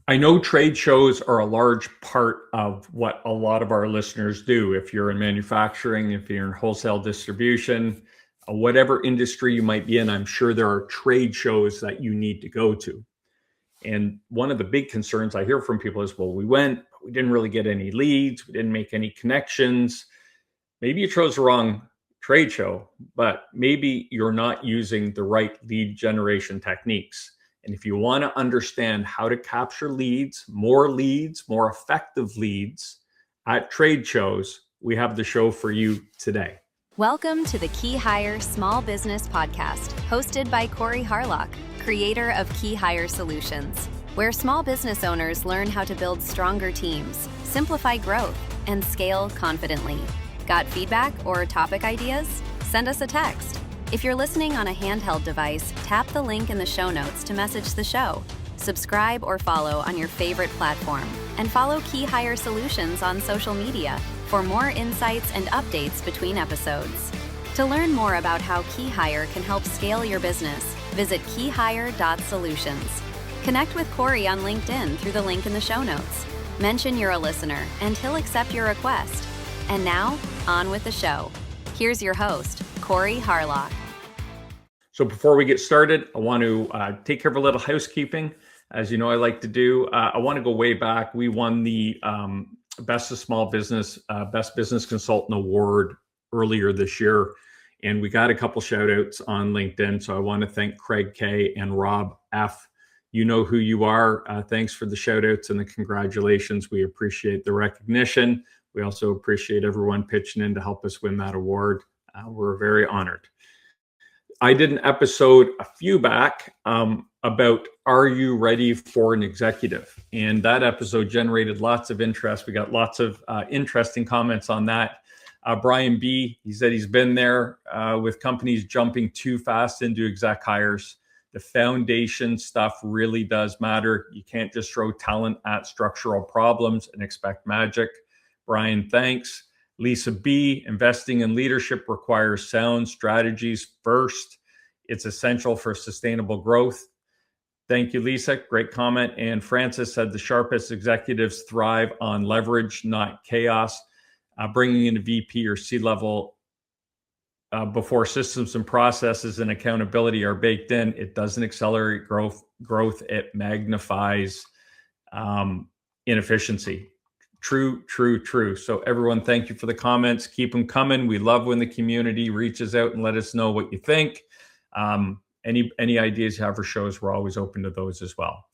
I know trade shows are a large part of what a lot of our listeners do. If you're in manufacturing, if you're in wholesale distribution, whatever industry you might be in, I'm sure there are trade shows that you need to go to. And one of the big concerns I hear from people is, well, we went, but we didn't really get any leads. We didn't make any connections. Maybe you chose the wrong trade show, but maybe you're not using the right lead generation techniques. And if you want to understand how to capture leads, more effective leads at trade shows, we have the show for you today. Welcome to the KeyHire Small Business Podcast, hosted by Corey Harlock, creator of KeyHire Solutions, where small business owners learn how to build stronger teams, simplify growth, and scale confidently. Got feedback or topic ideas? Send us a text. If you're listening on a handheld device, tap the link in the show notes to message the show. Subscribe or follow on your favorite platform, and follow KeyHire Solutions on social media for more insights and updates between episodes. To learn more about how KeyHire can help scale your business, visit keyhire.solutions. Connect with Corey on LinkedIn through the link in the show notes. Mention you're a listener, and he'll accept your request. And now, on with the show. Here's your host, Corey Harlock. So before we get started, I want to take care of a little housekeeping. As you know, I like to do. I want to go way back. We won the Best of Small Business, Best Business Consultant Award earlier this year. And we got a couple shout outs on LinkedIn. So I want to thank Craig K and Rob F. You know who you are. Thanks for the shout outs and the congratulations. We appreciate the recognition. We also appreciate everyone pitching in to help us win that award. We're very honored. I did an episode a few back about are you ready for an executive? And that episode generated lots of interest. We got lots of interesting comments on that. Brian B, he said he's been there with companies jumping too fast into exec hires. The foundation stuff really does matter. You can't just throw talent at structural problems and expect magic. Brian, thanks. Lisa B, investing in leadership requires sound strategies first. It's essential for sustainable growth. Thank you, Lisa. Great comment. And Francis said the sharpest executives thrive on leverage, not chaos. Bringing in a VP or C-level before systems and processes and accountability are baked in, it doesn't accelerate growth. It magnifies inefficiency. True. So everyone, thank you for the comments. Keep them coming. We love when the community reaches out and let us know what you think. Any ideas you have for shows, we're always open to those as well.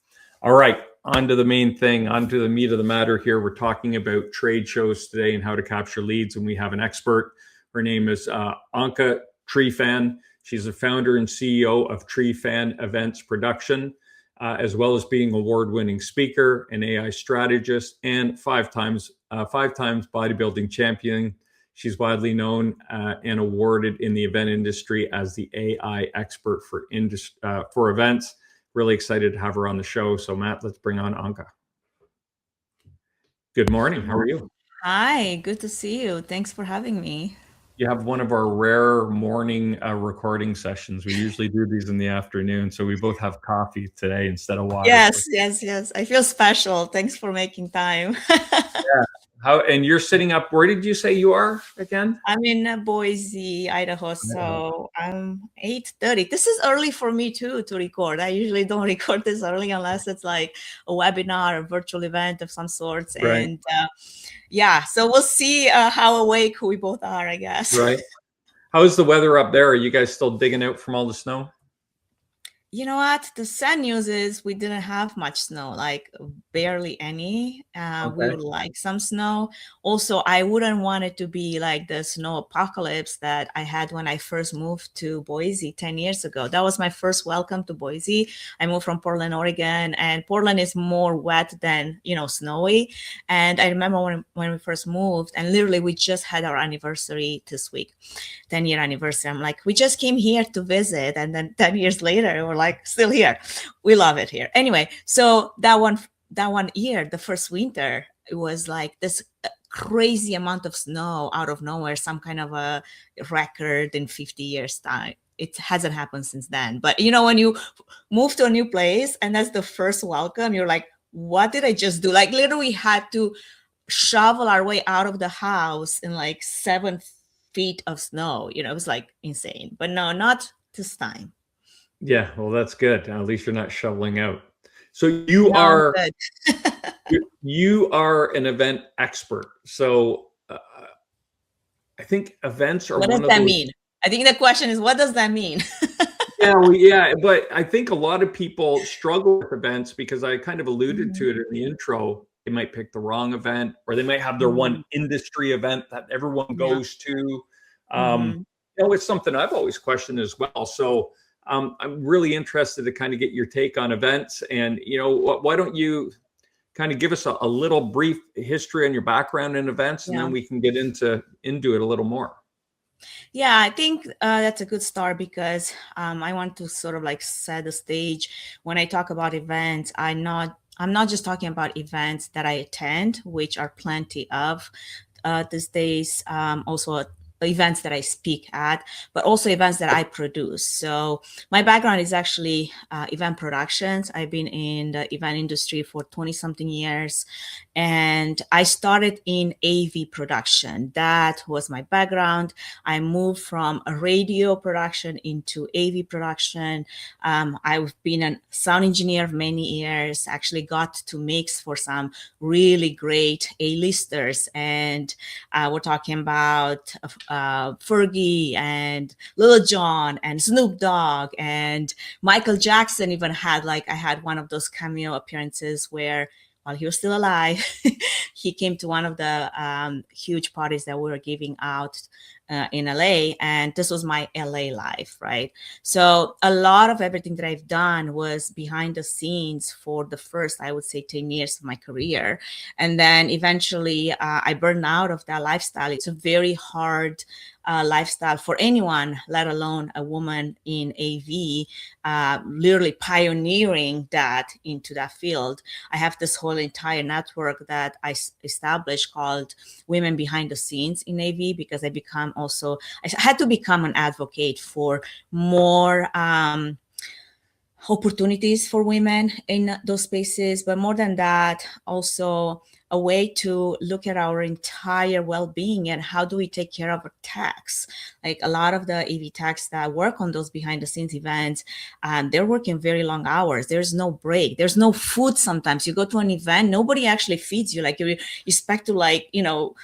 All right, on to the main thing, on to the meat of the matter here. We're talking about trade shows today and how to capture leads, and we have an expert. Her name is Anca Trifan. She's the founder and CEO of Trifan Events Production, as well as being award-winning speaker, an AI strategist, and five times bodybuilding champion. She's widely known and awarded in the event industry as the AI expert for events. Really excited to have her on the show. So Matt, let's bring on Anca. Good morning. How are you? Hi, good to see you. Thanks for having me. You have one of our rare morning recording sessions. We usually do these in the afternoon. So we both have coffee today instead of water. Yes. I feel special. Thanks for making time. Yeah. And you're sitting up, where did you say you are again? I'm in Boise, Idaho. So I'm 8:30. This is early for me too to record. I usually don't record this early unless it's like a webinar, a virtual event of some sorts. Right. And so we'll see how awake we both are, I guess. Right. How's the weather up there? Are you guys still digging out from all the snow? You know what? The sad news is we didn't have much snow, like barely any. We would like some snow. Also, I wouldn't want it to be like the snow apocalypse that I had when I first moved to Boise 10 years ago. That was my first welcome to Boise. I moved from Portland, Oregon, and Portland is more wet than, snowy. And I remember when we first moved, and literally we just had our anniversary this week, 10-year anniversary. I'm like, we just came here to visit. And then 10 years later, we're like, still here. We love it here. Anyway, so that one year, the first winter, it was like this crazy amount of snow out of nowhere, some kind of a record in 50 years time. It hasn't happened since then. But when you move to a new place and that's the first welcome, you're like, what did I just do? Like literally had to shovel our way out of the house in like 7 feet of snow. It was like insane. But no, not this time. Yeah, well, that's good. At least you're not shoveling out. So you No, are good. you are an event expert. So I think events are What does one of that those. mean? I think the question is, what does that mean? Yeah, but I think a lot of people struggle with events because I kind of alluded to it in the intro. They might pick the wrong event, or they might have their one industry event that everyone goes to. It's something I've always questioned as well. So I'm really interested to kind of get your take on events. And, why don't you kind of give us a little brief history on your background in events, and then we can get into it a little more. Yeah, I think that's a good start because I want to sort of like set the stage. When I talk about events, I'm not just talking about events that I attend, which are plenty of these days. Also events that I speak at, but also events that I produce. So my background is actually event productions. I've been in the event industry for 20 something years, and I started in AV production. That was my background. I moved from a radio production into AV production. I've been a sound engineer for many years, actually got to mix for some really great A-listers. And we're talking about Fergie and Lil Jon and Snoop Dogg and Michael Jackson. Even I had one of those cameo appearances where, while he was still alive, he came to one of the huge parties that we were giving out in LA. And this was my LA life, right? So a lot of everything that I've done was behind the scenes for the first, I would say, 10 years of my career. And then eventually I burned out of that lifestyle. It's a very hard lifestyle for anyone, let alone a woman in AV, literally pioneering that into that field. I have this whole entire network that I established called Women Behind the Scenes in AV, because I had to become an advocate for more opportunities for women in those spaces. But more than that, also a way to look at our entire well-being and how do we take care of our techs. Like a lot of the AV techs that work on those behind the scenes events, they're working very long hours. There's no break. There's no food. Sometimes you go to an event, nobody actually feeds you. Like you expect to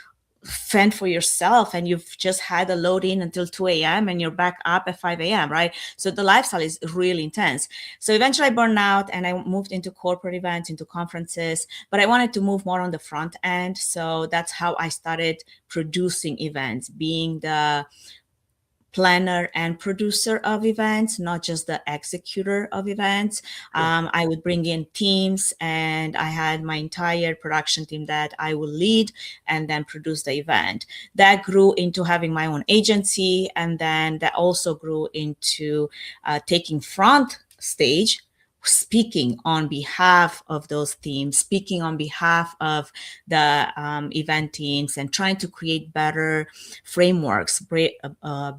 fend for yourself, and you've just had a load in until 2 a.m. and you're back up at 5 a.m., right? So the lifestyle is really intense. So eventually I burned out and I moved into corporate events, into conferences, but I wanted to move more on the front end. So that's how I started producing events, being the planner and producer of events, not just the executor of events. I would bring in teams, and I had my entire production team that I would lead and then produce the event. That grew into having my own agency, and then that also grew into taking front stage, speaking on behalf of those teams, speaking on behalf of the event teams, and trying to create better frameworks,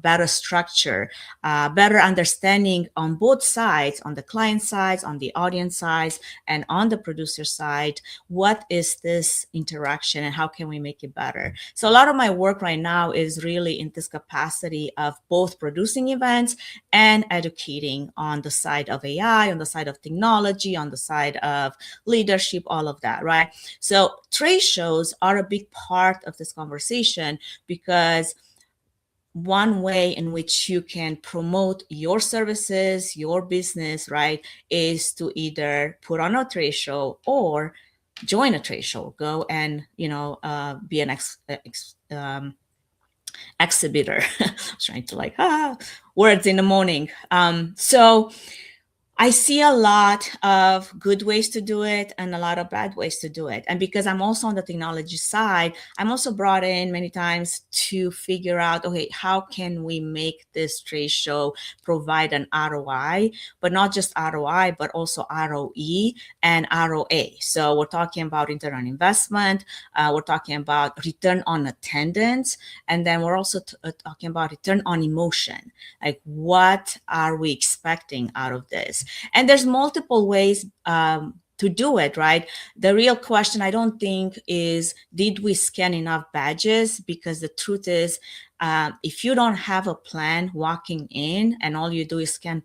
better structure, better understanding on both sides, on the client side, on the audience side, and on the producer side. What is this interaction and how can we make it better? So a lot of my work right now is really in this capacity of both producing events and educating on the side of AI, on the side of technology, on the side of leadership, all of that, right? So trade shows are a big part of this conversation, because one way in which you can promote your services, your business, right, is to either put on a trade show or join a trade show, go and, be an exhibitor. I was trying to words in the morning. So I see a lot of good ways to do it and a lot of bad ways to do it. And because I'm also on the technology side, I'm also brought in many times to figure out, okay, how can we make this trade show provide an ROI, but not just ROI, but also ROE and ROA. So we're talking about return on investment. We're talking about return on attendance. And then we're also talking about return on emotion. Like, what are we expecting out of this? And there's multiple ways to to do it, right? The real question, I don't think, is did we scan enough badges? Because the truth is, if you don't have a plan walking in and all you do is scan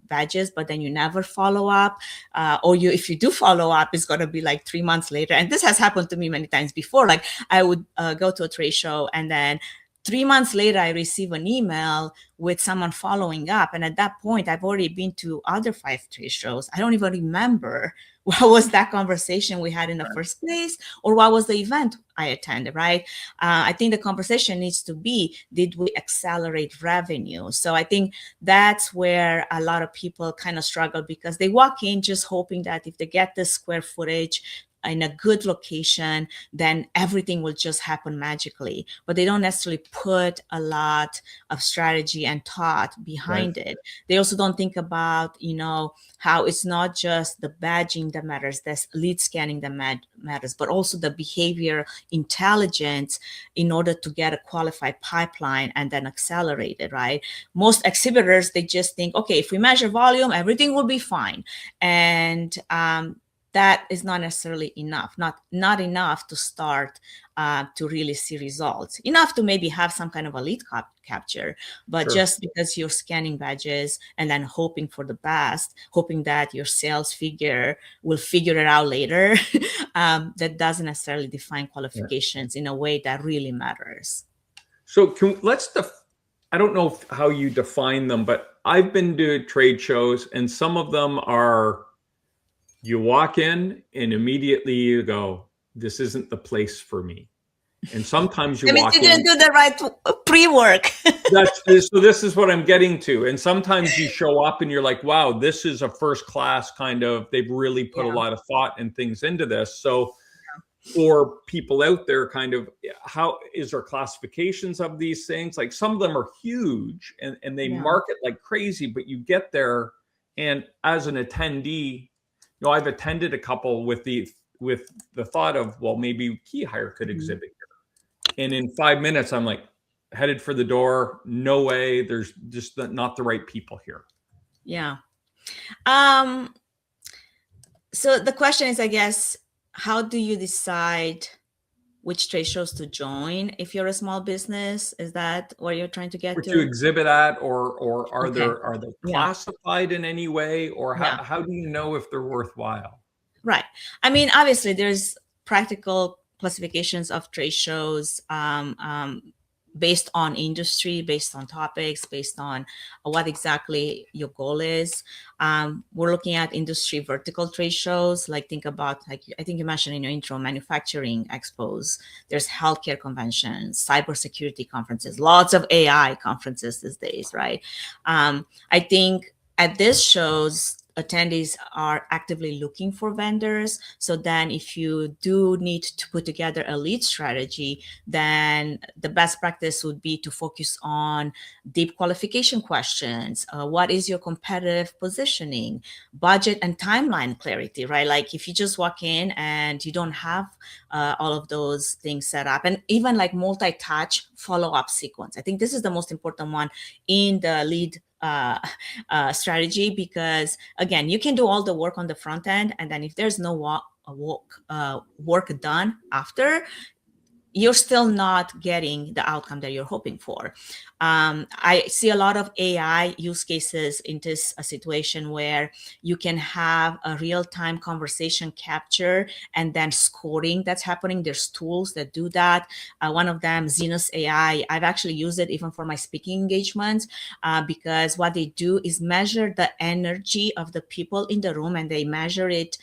badges, but then you never follow up, or if you do follow up, it's going to be like 3 months later. And this has happened to me many times before. Like I would go to a trade show and then 3 months later, I receive an email with someone following up. And at that point, I've already been to other 5 trade shows. I don't even remember what was that conversation we had in the first place, or what was the event I attended, right? I think the conversation needs to be, did we accelerate revenue? So I think that's where a lot of people kind of struggle, because they walk in just hoping that if they get the square footage in a good location, then everything will just happen magically. But they don't necessarily put a lot of strategy and thought behind it. They also don't think about, how it's not just the badging that matters, that's lead scanning that matters, but also the behavior intelligence in order to get a qualified pipeline and then accelerate it, right? Most exhibitors, they just think, okay, if we measure volume, everything will be fine. And that is not necessarily enough, not enough to start to really see results. Enough to maybe have some kind of a lead capture, but just because you're scanning badges and then hoping for the best, hoping that your sales figure will figure it out later, that doesn't necessarily define qualifications in a way that really matters. So I don't know how you define them, but I've been to trade shows and some of them are, you walk in and immediately you go, this isn't the place for me. And sometimes you walk in. You didn't do the right pre-work. So this is what I'm getting to. And sometimes you show up and you're like, wow, this is a first class kind of, they've really put a lot of thought and things into this. So for people out there, kind of, how is there classifications of these things? Like some of them are huge and they market like crazy, but you get there and as an attendee, I've attended a couple with the thought of, well, maybe KeyHire could exhibit here. And in 5 minutes, I'm like headed for the door. No way. There's just not the right people here. Yeah. So the question is, I guess, how do you decide which trade shows to join if you're a small business? Is that what you're trying to get to? To exhibit at, or are they classified in any way, or how do you know if they're worthwhile? Right. I mean, obviously there's practical classifications of trade shows based on industry, based on topics, based on what exactly your goal is. We're looking at industry vertical trade shows, like think about, like I think you mentioned in your intro, manufacturing expos. There's healthcare conventions, cybersecurity conferences, lots of AI conferences these days, right? I think at these shows, attendees are actively looking for vendors. So then if you do need to put together a lead strategy, then the best practice would be to focus on deep qualification questions. What is your competitive positioning, budget and timeline clarity, right? Like if you just walk in and you don't have all of those things set up, and even like multi-touch follow-up sequence. I think this is the most important one in the lead strategy, because again, you can do all the work on the front end, and then if there's no work done after, you're still not getting the outcome that you're hoping for. I see a lot of AI use cases in this situation where you can have a real-time conversation capture and then scoring that's happening. There's tools that do that. One of them, Zenus AI, I've actually used it even for my speaking engagements because what they do is measure the energy of the people in the room, and they measure it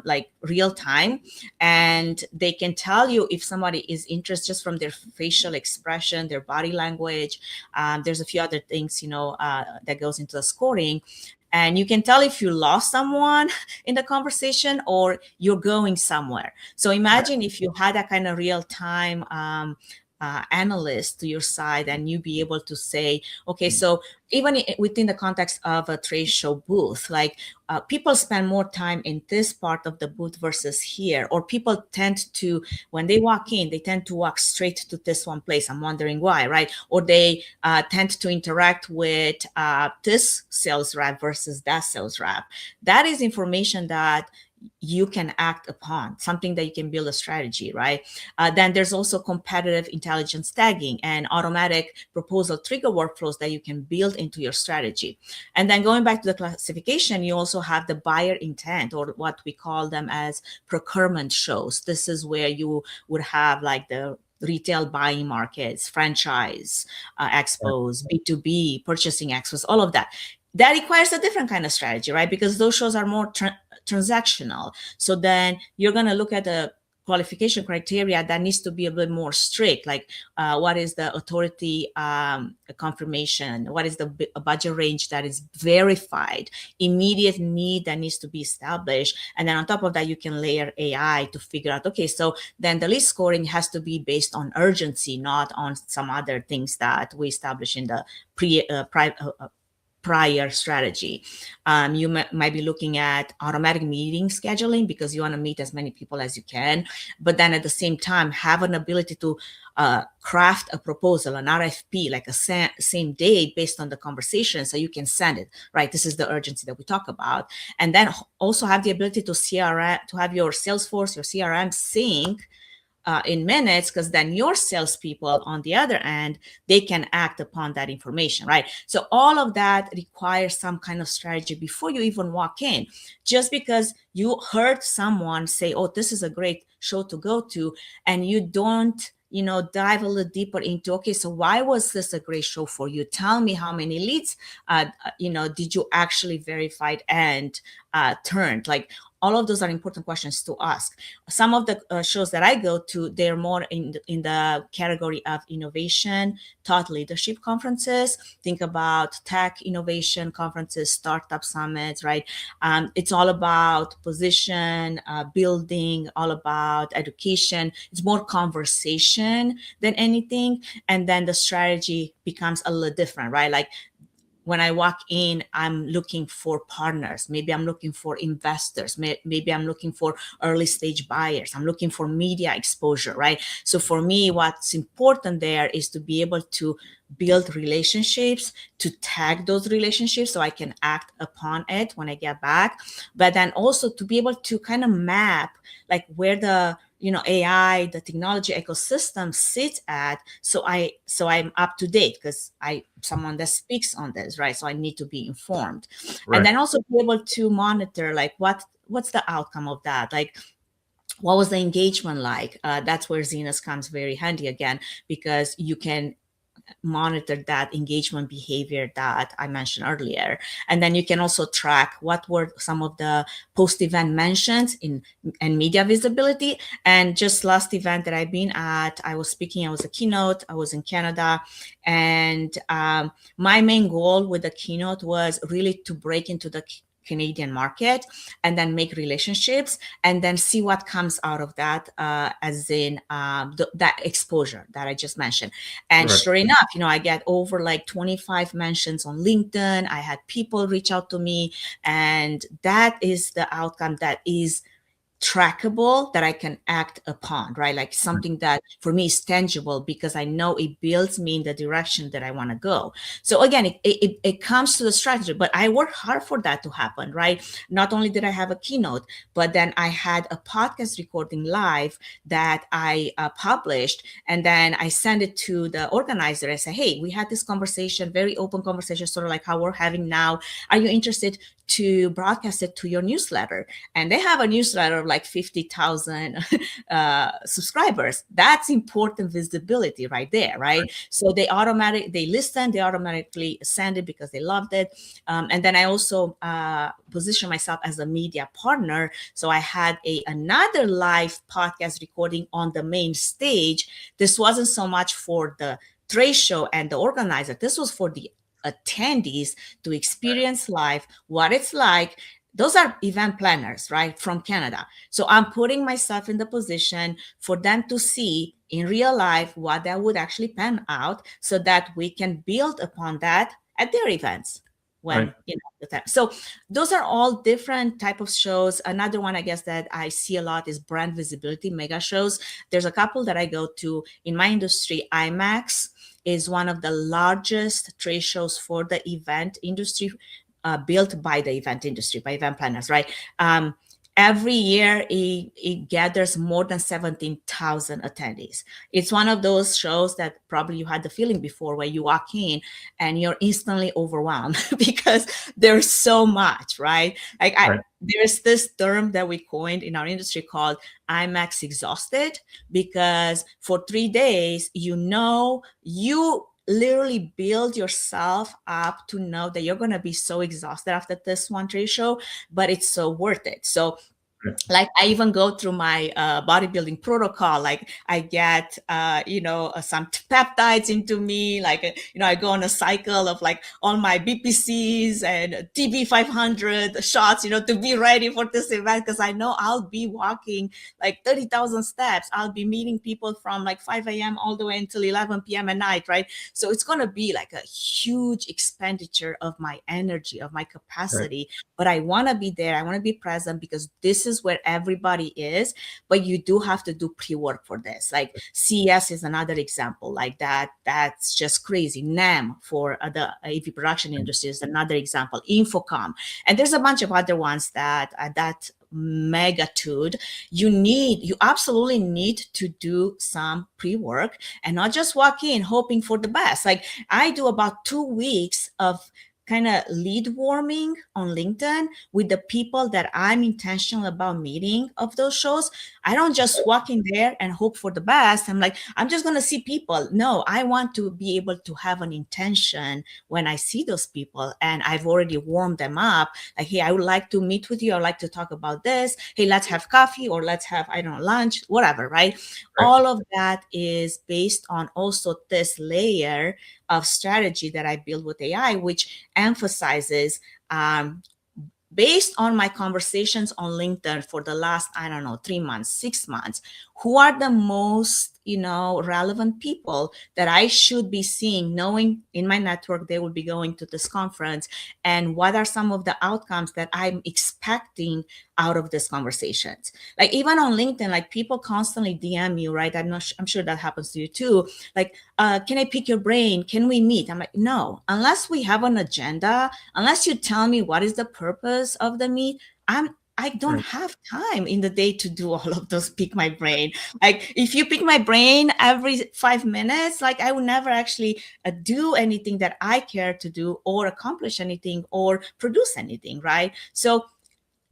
like real time, and they can tell you if somebody is interested just from their facial expression, their body language. There's a few other things, that goes into the scoring, and you can tell if you lost someone in the conversation or you're going somewhere. So imagine if you had that kind of real time analyst to your side, and you be able to say, okay, so even within the context of a trade show booth, like people spend more time in this part of the booth versus here, or people tend to, when they walk in, they tend to walk straight to this one place. I'm wondering why, right? Or they tend to interact with this sales rep versus that sales rep. That is information that you can act upon, something that you can build a strategy, right? Then there's also competitive intelligence tagging and automatic proposal trigger workflows that you can build into your strategy. And then going back to the classification, you also have the buyer intent, or what we call them as procurement shows. This is where you would have like the retail buying markets, franchise expos, B2B purchasing expos, all of that. That requires a different kind of strategy, right? Because those shows are more transactional. So then you're going to look at the qualification criteria that needs to be a bit more strict, like what is the authority confirmation, what is the budget range that is verified, immediate need that needs to be established, and then on top of that you can layer AI to figure out, okay, so then the lead scoring has to be based on urgency, not on some other things that we establish in the prior strategy. You might be looking at automatic meeting scheduling because you want to meet as many people as you can, but then at the same time have an ability to craft a proposal, an RFP, like a same day based on the conversation, so you can send it, right? This is the urgency that we talk about. And then also have the ability to have your Salesforce, your CRM sync in minutes, because then your salespeople on the other end, they can act upon that information, right? So all of that requires some kind of strategy before you even walk in. Just because you heard someone say, oh, this is a great show to go to, and you don't, dive a little deeper into, okay, so why was this a great show for you? Tell me how many leads, did you actually verify and turned? Like, all of those are important questions to ask. Some of the shows that I go to, they're more in the category of innovation, thought leadership conferences. Think about tech innovation conferences, startup summits, right? It's all about position, building, all about education. It's more conversation than anything. And then the strategy becomes a little different, right? Like, when I walk in, I'm looking for partners. Maybe I'm looking for investors. Maybe I'm looking for early stage buyers. I'm looking for media exposure, right? So for me, what's important there is to be able to build relationships, to tag those relationships so I can act upon it when I get back. But then also to be able to kind of map like where the AI, the technology ecosystem sits at, so I'm up to date, because someone that speaks on this, right? So I need to be informed, right. And then also be able to monitor like what's the outcome of that, like what was the engagement like? That's where Zenus comes very handy again, because you can monitor that engagement behavior that I mentioned earlier. And then you can also track what were some of the post-event mentions and media visibility. And just last event that I've been at, I was a keynote, I was in Canada. And my main goal with the keynote was really to break into the Canadian market and then make relationships and then see what comes out of that, as in that exposure that I just mentioned. And right. Sure enough, I get over like 25 mentions on LinkedIn. I had people reach out to me, and that is the outcome that is trackable, that I can act upon, right? Like something that for me is tangible, because I know it builds me in the direction that I want to go. So again, it comes to the strategy, but I work hard for that to happen, right? Not only did I have a keynote, but then I had a podcast recording live that I published, and then I sent it to the organizer. I said, hey, we had this conversation, very open conversation, sort of like how we're having now. Are you interested to broadcast it to your newsletter? And they have a newsletter of like 50,000 subscribers. That's important visibility right there, right? So they listen, they automatically send it because they loved it. And then I also position myself as a media partner. So I had another live podcast recording on the main stage. This wasn't so much for the trade show and the organizer. This was for the attendees to experience live what it's like. Those are event planners, right, from Canada. So I'm putting myself in the position for them to see in real life what that would actually pan out, so that we can build upon that at their events when right. The time. So those are all different type of shows. Another one, I guess, that I see a lot is brand visibility mega shows. There's a couple that I go to in my industry. IMAX is one of the largest trade shows for the event industry, built by the event industry, by event planners, right? every year it gathers more than 17,000 attendees. It's one of those shows that probably you had the feeling before, where you walk in and you're instantly overwhelmed because there's so much, right? Like there's this term that we coined in our industry called IMAX exhausted, because for 3 days, you literally build yourself up to know that you're going to be so exhausted after this one trade show, but it's so worth it. So like I even go through my bodybuilding protocol. Like I get, some peptides into me. Like, I go on a cycle of like all my BPCs and TB 500 shots, to be ready for this event. Cause I know I'll be walking like 30,000 steps. I'll be meeting people from like 5 a.m. all the way until 11 p.m. at night. Right. So it's going to be like a huge expenditure of my energy, of my capacity, but I want to be there. I want to be present because this is where everybody is, but you do have to do pre-work for this. Like CES is another example like that. That's just crazy. NAM for the AV production industry is another example. Infocom. And there's a bunch of other ones that that magnitude, you absolutely need to do some pre-work and not just walk in hoping for the best. Like I do about 2 weeks of kind of lead warming on LinkedIn with the people that I'm intentional about meeting of those shows. I don't just walk in there and hope for the best. I'm like, I'm just going to see people. No, I want to be able to have an intention when I see those people, and I've already warmed them up. Like, hey, I would like to meet with you. I'd like to talk about this. Hey, let's have coffee, or let's have, lunch, whatever, right? All of that is based on also this layer of strategy that I build with AI, which emphasizes based on my conversations on LinkedIn for the last, 3 months, 6 months, who are the most, relevant people that I should be seeing, knowing in my network they will be going to this conference, and what are some of the outcomes that I'm expecting out of these conversations. Like even on LinkedIn, like people constantly DM you, right? I'm sure that happens to you too. Like, can I pick your brain? Can we meet? I'm like, no, unless we have an agenda, unless you tell me what is the purpose of the meet, I don't have time in the day to do all of those pick my brain. Like if you pick my brain every 5 minutes, like I will never actually do anything that I care to do, or accomplish anything, or produce anything, right? So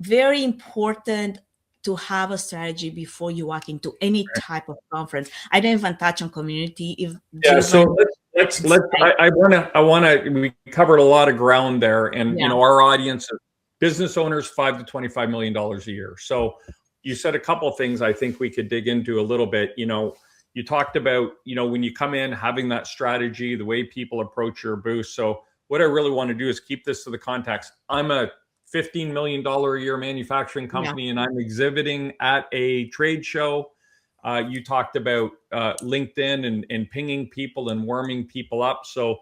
very important to have a strategy before you walk into any type of conference. I didn't even touch on community. So let's I want to, we covered a lot of ground there, and our audience is business owners, $5 to $25 million a year. So you said a couple of things I think we could dig into a little bit. You talked about, when you come in, having that strategy, the way people approach your booth. So what I really want to do is keep this to the context. I'm a $15 million a year manufacturing company, and I'm exhibiting at a trade show. You talked about LinkedIn and pinging people and warming people up. So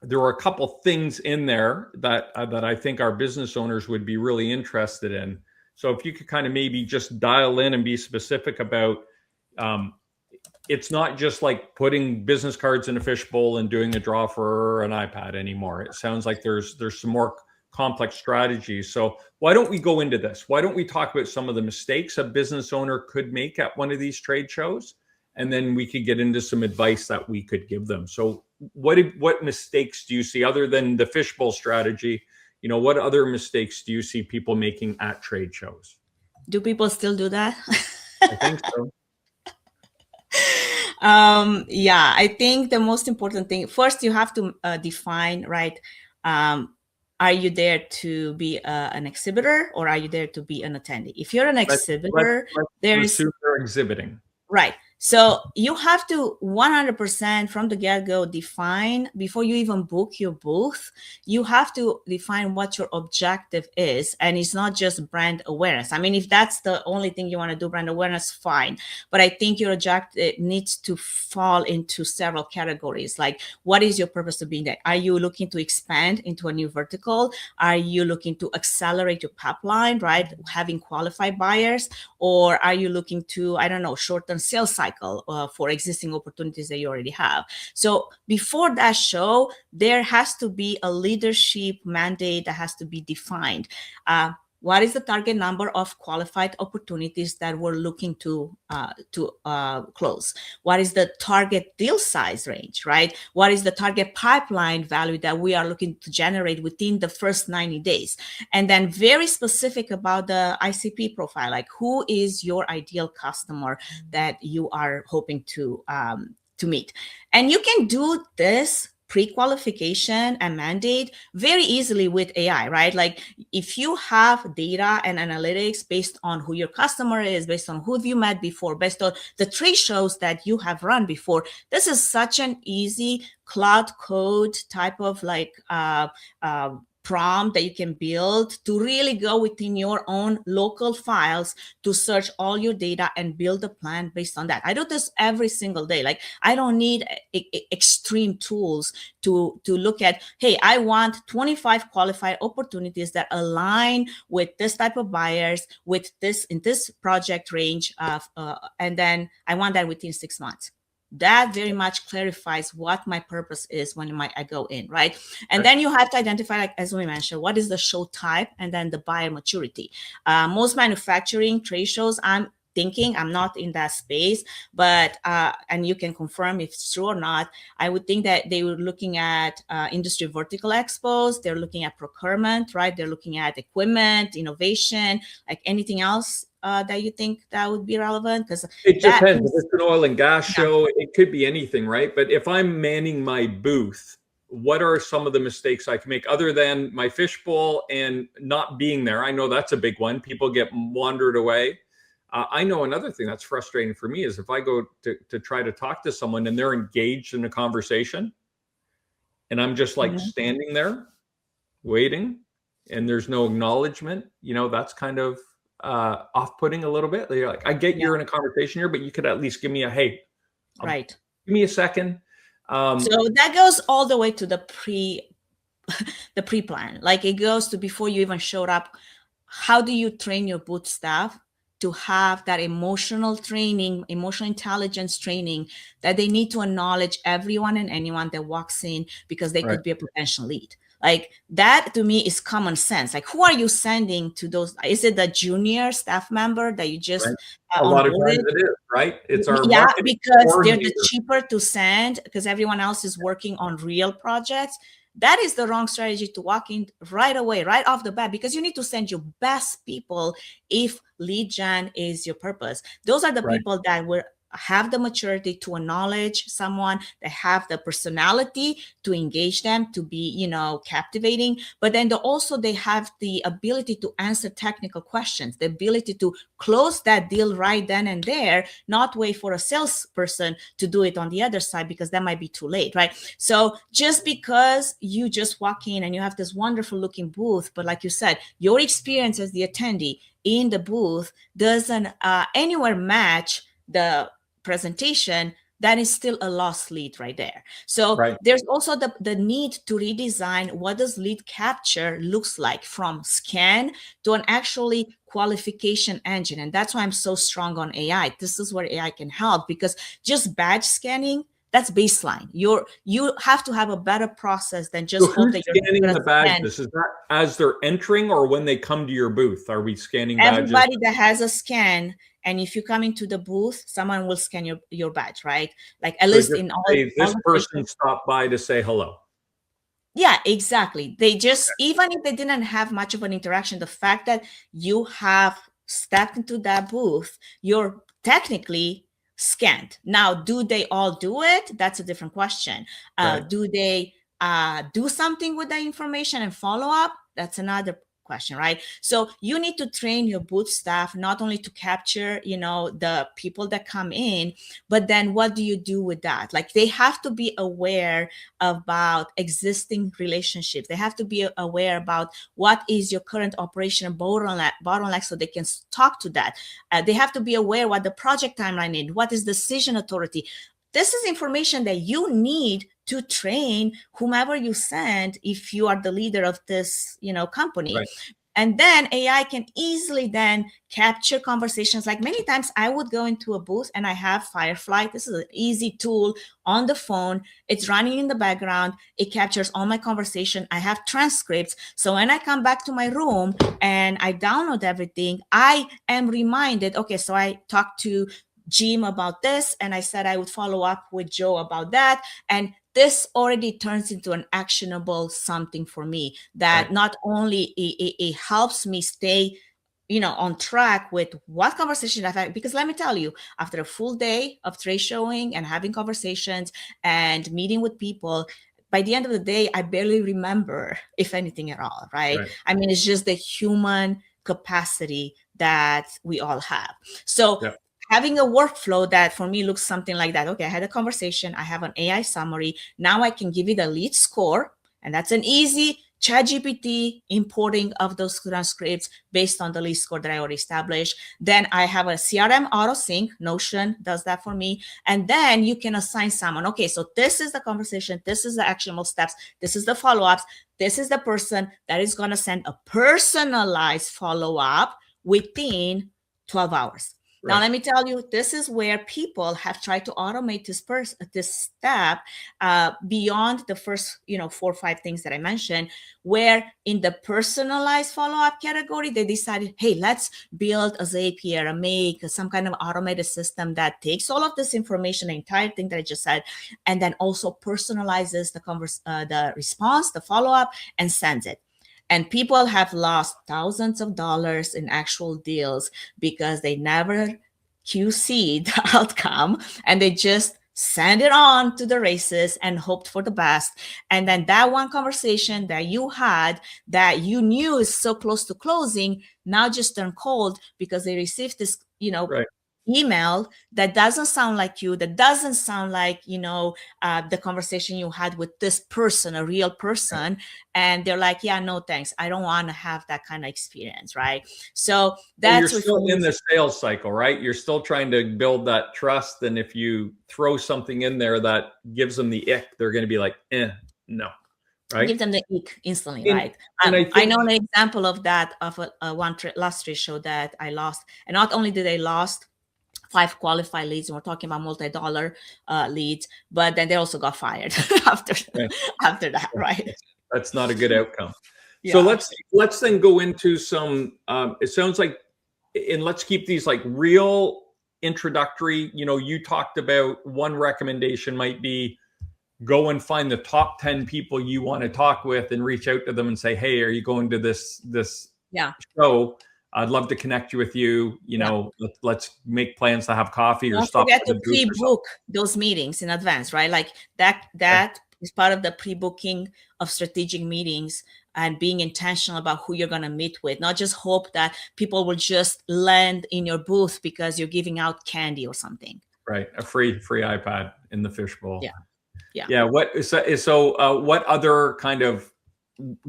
there were a couple things in there that I think our business owners would be really interested in. So if you could kind of maybe just dial in and be specific about, it's not just like putting business cards in a fishbowl and doing a draw for an iPad anymore. It sounds like there's some more complex strategies. So why don't we go into this? Why don't we talk about some of the mistakes a business owner could make at one of these trade shows? And then we could get into some advice that we could give them. So what mistakes do you see other than the fishbowl strategy? What other mistakes do you see people making at trade shows? Do people still do that? I think so. I think the most important thing, first you have to define, right? Are you there to be an exhibitor, or are you there to be an attendee? If you're an exhibitor, let's assume you're exhibiting. Right. So you have to 100% from the get-go define, before you even book your booth, you have to define what your objective is. And it's not just brand awareness. I mean, if that's the only thing you want to do, brand awareness, fine. But I think your objective needs to fall into several categories. Like, what is your purpose of being there? Are you looking to expand into a new vertical? Are you looking to accelerate your pipeline, right? Having qualified buyers? Or are you looking to, shorten sales cycle for existing opportunities that you already have? So before that show, there has to be a leadership mandate that has to be defined. what is the target number of qualified opportunities that we're looking to close? What is the target deal size range, right? What is the target pipeline value that we are looking to generate within the first 90 days? And then very specific about the ICP profile, like who is your ideal customer that you are hoping to meet. And you can do this pre-qualification and mandate very easily with AI, right? Like if you have data and analytics based on who your customer is, based on who you met before, based on the trade shows that you have run before, this is such an easy cloud code type of like prompt that you can build to really go within your own local files to search all your data and build a plan based on that. I do this every single day. Like I don't need extreme tools to look at, hey, I want 25 qualified opportunities that align with this type of buyers, with this in this project range of, and then I want that within 6 months. That very much clarifies what my purpose is when I go in, right? And then you have to identify, like as we mentioned, what is the show type and then the buyer maturity. Most manufacturing trade shows, I'm not in that space, but and you can confirm if it's true or not. I would think that they were looking at industry vertical expos. They're looking at procurement, right? They're looking at equipment, innovation, like anything else that you think that would be relevant? Because it depends. If it's an oil and gas show, it could be anything, right? But if I'm manning my booth, what are some of the mistakes I can make other than my fishbowl and not being there? I know that's a big one. People get wandered away. I know another thing that's frustrating for me is if I go to try to talk to someone and they're engaged in a conversation and I'm just like standing there waiting and there's no acknowledgement, that's kind of off-putting a little bit. You're like, I get you're in a conversation here, but you could at least give me a, hey, right. Give me a second. So that goes all the way to the pre-plan. Like it goes to before you even showed up. How do you train your booth staff to have that emotional training, emotional intelligence training that they need to acknowledge everyone and anyone that walks in because they could be a potential lead? Like that to me is common sense. Like who are you sending to those? Is it the junior staff member that you just a lot of times it is, right? It's our because they're the cheaper to send because everyone else is working on real projects. That is the wrong strategy to walk in right away, right off the bat, because you need to send your best people if lead gen is your purpose. Those are the people that will have the maturity to acknowledge someone, that have the personality to engage them, to be, captivating. But then they have the ability to answer technical questions, the ability to close that deal right then and there, not wait for a salesperson to do it on the other side because that might be too late, right? So just because you just walk in and you have this wonderful looking booth, but like you said, your experience as the attendee in the booth doesn't anywhere match the presentation, that is still a lost lead right there. So there's also the need to redesign what does lead capture looks like from scan to an actually qualification engine. And that's why I'm so strong on AI. This is where AI can help, because just badge scanning, that's baseline. You have to have a better process than just hope that you're scanning the badges. Is that as they're entering or when they come to your booth? Are we scanning badges? Everybody that has a scan. And if you come into the booth, someone will scan your badge, right? Like at least in all. This person stopped by to say hello. Yeah, exactly. They just, even if they didn't have much of an interaction, the fact that you have stepped into that booth, you're technically scanned. Now, do they all do it? That's a different question. Do they do something with that information and follow up? That's another question, right? So you need to train your booth staff not only to capture, the people that come in, but then what do you do with that? Like they have to be aware about existing relationships. They have to be aware about what is your current operation bottleneck so they can talk to that. They have to be aware what the project timeline is, what is decision authority. This is information that you need to train whomever you send if you are the leader of this, company. And then AI can easily then capture conversations. Like many times I would go into a booth and I have Firefly. This is an easy tool on the phone. It's running in the background. It captures all my conversation. I have transcripts. So when I come back to my room and I download everything, I am reminded, okay, so I talked to Jim about this, and I said I would follow up with Joe about that. And this already turns into an actionable something for me that not only it helps me stay on track with what conversation I've had, because let me tell you, after a full day of trade showing and having conversations and meeting with people, by the end of the day, I barely remember, if anything at all, right? I mean, it's just the human capacity that we all have. So having a workflow that for me looks something like that. Okay, I had a conversation. I have an AI summary. Now I can give it a lead score. And that's an easy ChatGPT importing of those transcripts based on the lead score that I already established. Then I have a CRM auto sync. Notion does that for me. And then you can assign someone. Okay, so this is the conversation. This is the actionable steps. This is the follow-ups. This is the person that is going to send a personalized follow-up within 12 hours. Now, let me tell you, this is where people have tried to automate this step beyond the first, 4 or 5 things that I mentioned, where in the personalized follow-up category, they decided, hey, let's build a Zapier, make some kind of automated system that takes all of this information, the entire thing that I just said, and then also personalizes the response, the follow-up, and sends it. And people have lost thousands of dollars in actual deals because they never QC the outcome and they just send it on to the races and hoped for the best. And then that one conversation that you had that you knew is so close to closing now just turned cold because they received this, email that doesn't sound like you, that doesn't sound like, the conversation you had with this person, a real person. And they're like, yeah, no, thanks. I don't want to have that kind of experience. Right. So that's you're still in the sales cycle, right? You're still trying to build that trust. And if you throw something in there that gives them the ick, they're going to be like, no. Right. Give them the ick instantly. Right. I know an example of that, of one last trade show that I lost. And not only did I lost 5 qualified leads, and we're talking about multi-dollar leads, but then they also got fired after that, right? That's not a good outcome. So let's then go into some, it sounds like, and let's keep these like real introductory. You talked about one recommendation might be go and find the top 10 people you want to talk with and reach out to them and say, hey, are you going to this show? I'd love to connect you with you. Let's make plans to have coffee or stop. Don't forget to pre-book those meetings in advance, right? Like that is part of the pre-booking of strategic meetings and being intentional about who you're going to meet with. Not just hope that people will just land in your booth because you're giving out candy or something. Right, a free iPad in the fishbowl. Yeah. What other kind of,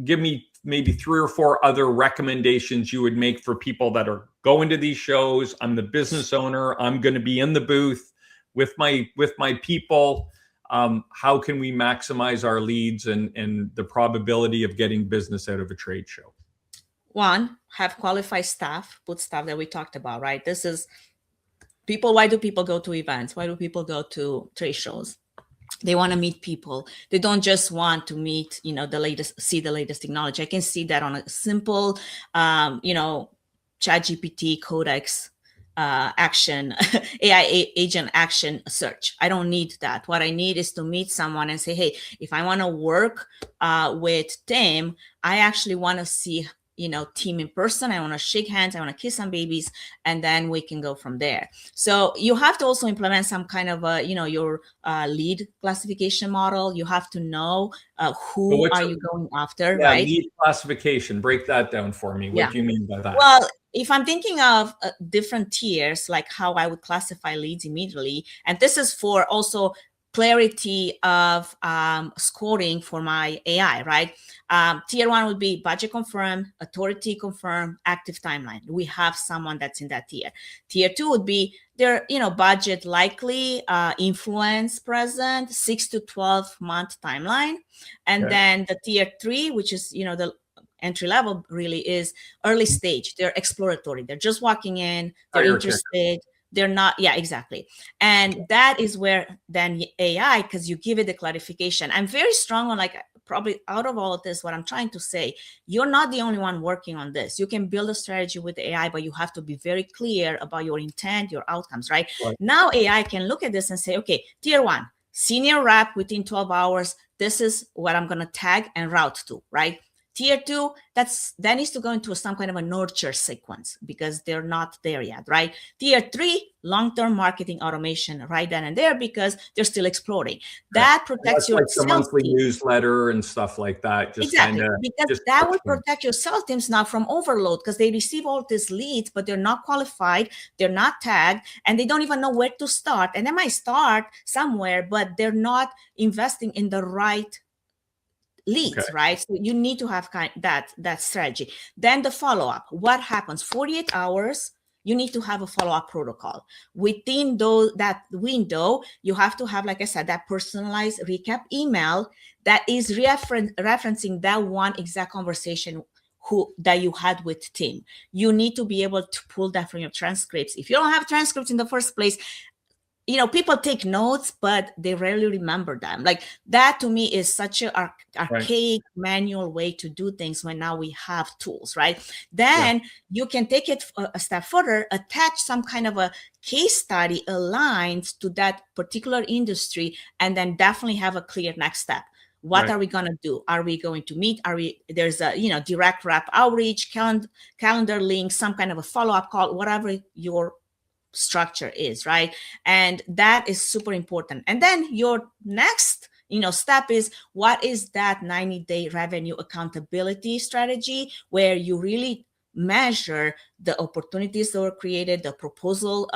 give me maybe 3 or 4 other recommendations you would make for people that are going to these shows. I'm the business owner. I'm going to be in the booth with my people. How can we maximize our leads and the probability of getting business out of a trade show? One, have qualified staff, put stuff that we talked about, right? This is people. Why do people go to events? Why do people go to trade shows? They want to meet people. They don't just want to meet, see the latest technology. I can see that on a simple, ChatGPT Codex action, AI agent action search. I don't need that. What I need is to meet someone and say, hey, if I want to work with Tim, I actually want to see team in person. I want to shake hands. I want to kiss some babies, and then we can go from there. So you have to also implement some kind of your lead classification model. You have to know who are you going after, right? Lead classification. Break that down for me. What do you mean by that? Well, if I'm thinking of different tiers, like how I would classify leads immediately, and this is for also clarity of scoring for my AI, right? Tier 1 would be budget confirmed, authority confirmed, active timeline. We have someone that's in that tier. Tier 2 would be their, budget likely, influence present, 6 to 12 month timeline. And then the tier 3, which is, the entry level really is early stage. They're exploratory. They're just walking in, they're interested. They're not, yeah, exactly. And that is where then AI, because you give it the clarification. I'm very strong on, like, probably out of all of this, what I'm trying to say, you're not the only one working on this. You can build a strategy with AI, but you have to be very clear about your intent, your outcomes, right? Now AI can look at this and say, okay, tier 1, senior rep within 12 hours, this is what I'm going to tag and route to, right? Tier 2, that needs to go into some kind of a nurture sequence because they're not there yet, right? Tier 3, long-term marketing automation right then and there because they're still exploring. That protects your like the monthly newsletter and stuff like that. Just exactly, because that will them. protect your sales teams now from overload because they receive all these leads, but they're not qualified, they're not tagged, and they don't even know where to start. And they might start somewhere, but they're not investing in the right leads, right? So you need to have that strategy. Then the follow-up. What happens? 48 hours, you need to have a follow-up protocol. Within that window, you have to have, like I said, that personalized recap email that is referencing that one exact conversation that you had with Tim. You need to be able to pull that from your transcripts. If you don't have transcripts in the first place, people take notes, but they rarely remember them. Like that to me is such an archaic manual way to do things when now we have tools, right? Then you can take it a step further, attach some kind of a case study aligned to that particular industry, and then definitely have a clear next step. What are we going to do? Are we going to meet? There's a, direct rep outreach, calendar link, some kind of a follow-up call, whatever your structure is, right? And that is super important. And then your next step is, what is that 90-day revenue accountability strategy where you really measure the opportunities that were created, the proposal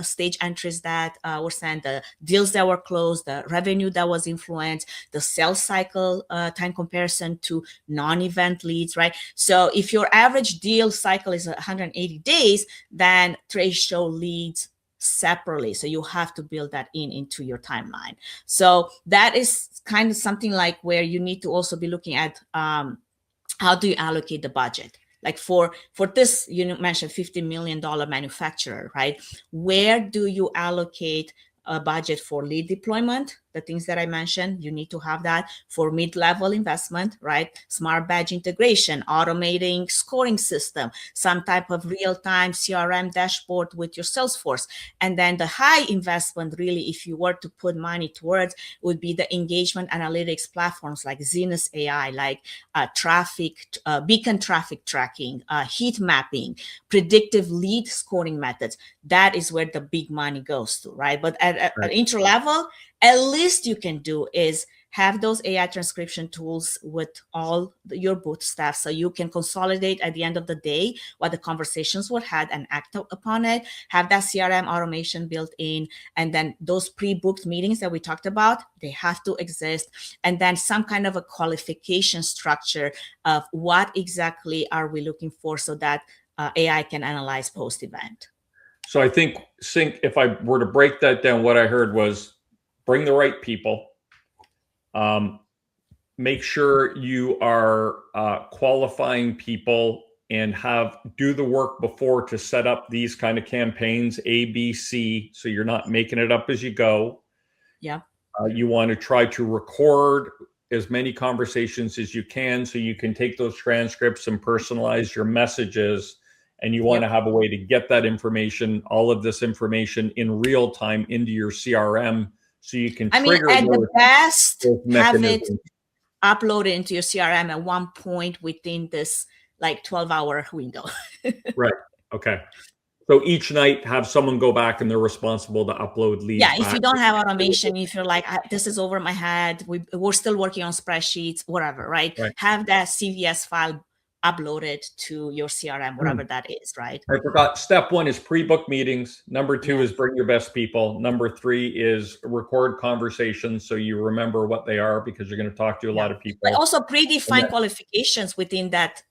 stage entries that were sent, the deals that were closed, the revenue that was influenced, the sales cycle time comparison to non-event leads, right? So if your average deal cycle is 180 days, then trade show leads separately. So you have to build that into your timeline. So that is kind of something like where you need to also be looking at how do you allocate the budget? Like for this, you mentioned $50 million manufacturer, right? Where do you allocate a budget for lead deployment? The things that I mentioned, you need to have that for mid-level investment, right? Smart badge integration, automating scoring system, some type of real-time CRM dashboard with your Salesforce. And then the high investment, really, if you were to put money towards, would be the engagement analytics platforms like Zenus AI, like beacon traffic tracking, heat mapping, predictive lead scoring methods. That is where the big money goes to, right? But at intro level, at least you can do is have those AI transcription tools with all your booth staff so you can consolidate at the end of the day what the conversations were had and act upon it. Have that CRM automation built in, and then those pre-booked meetings that we talked about, they have to exist. And then some kind of a qualification structure of what exactly are we looking for so that AI can analyze post-event. So I think, if I were to break that down, what I heard was bring the right people. Make sure you are qualifying people and do the work before to set up these kind of campaigns, A, B, C, so you're not making it up as you go. Yeah. You want to try to record as many conversations as you can so you can take those transcripts and personalize your messages. And you want to have a way to get that information, all of this information in real time into your CRM so you can trigger at the best, have it uploaded into your CRM at one point within this 12-hour window. Right. Okay. So each night have someone go back and they're responsible to upload leads. Yeah. If you don't have automation, if you're like, this is over my head, we're still working on spreadsheets, whatever, right? Have that CVS file uploaded to your CRM, whatever that is, right? I forgot. Step 1 is pre-book meetings. Number 2 is bring your best people. Number 3 is record conversations so you remember what they are because you're going to talk to a lot of people. But also predefine qualifications within that,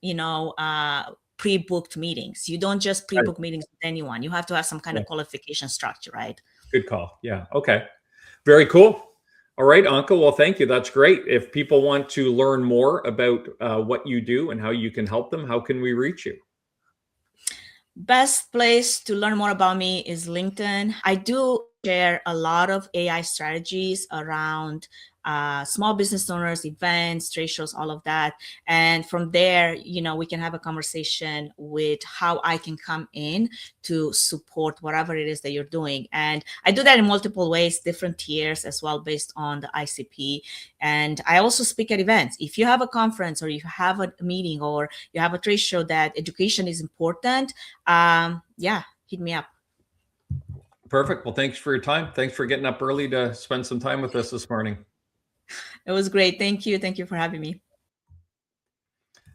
pre-booked meetings. You don't just pre-book meetings with anyone. You have to have some kind of qualification structure, right? Good call. Yeah. Okay. Very cool. All right, Anca. Well, thank you. That's great. If people want to learn more about what you do and how you can help them, how can we reach you? Best place to learn more about me is LinkedIn. I do share a lot of AI strategies around small business owners, events, trade shows, all of that. And from there, we can have a conversation with how I can come in to support whatever it is that you're doing. And I do that in multiple ways, different tiers as well, based on the ICP. And I also speak at events. If you have a conference or you have a meeting or you have a trade show that education is important, hit me up. Perfect. Well, thanks for your time. Thanks for getting up early to spend some time with us this morning. It was great. Thank you. Thank you for having me.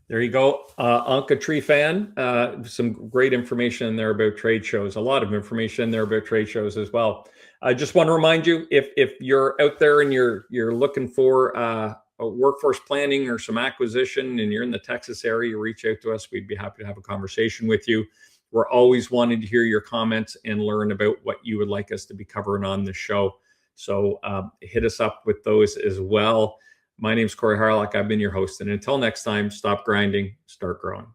There you go. Anca Trifan, some great information in there about trade shows, a lot of information in there about trade shows as well. I just want to remind you, if you're out there and you're looking for a workforce planning or some acquisition and you're in the Texas area, reach out to us. We'd be happy to have a conversation with you. We're always wanting to hear your comments and learn about what you would like us to be covering on the show. So hit us up with those as well. My name is Corey Harlock. I've been your host. And until next time, stop grinding, start growing.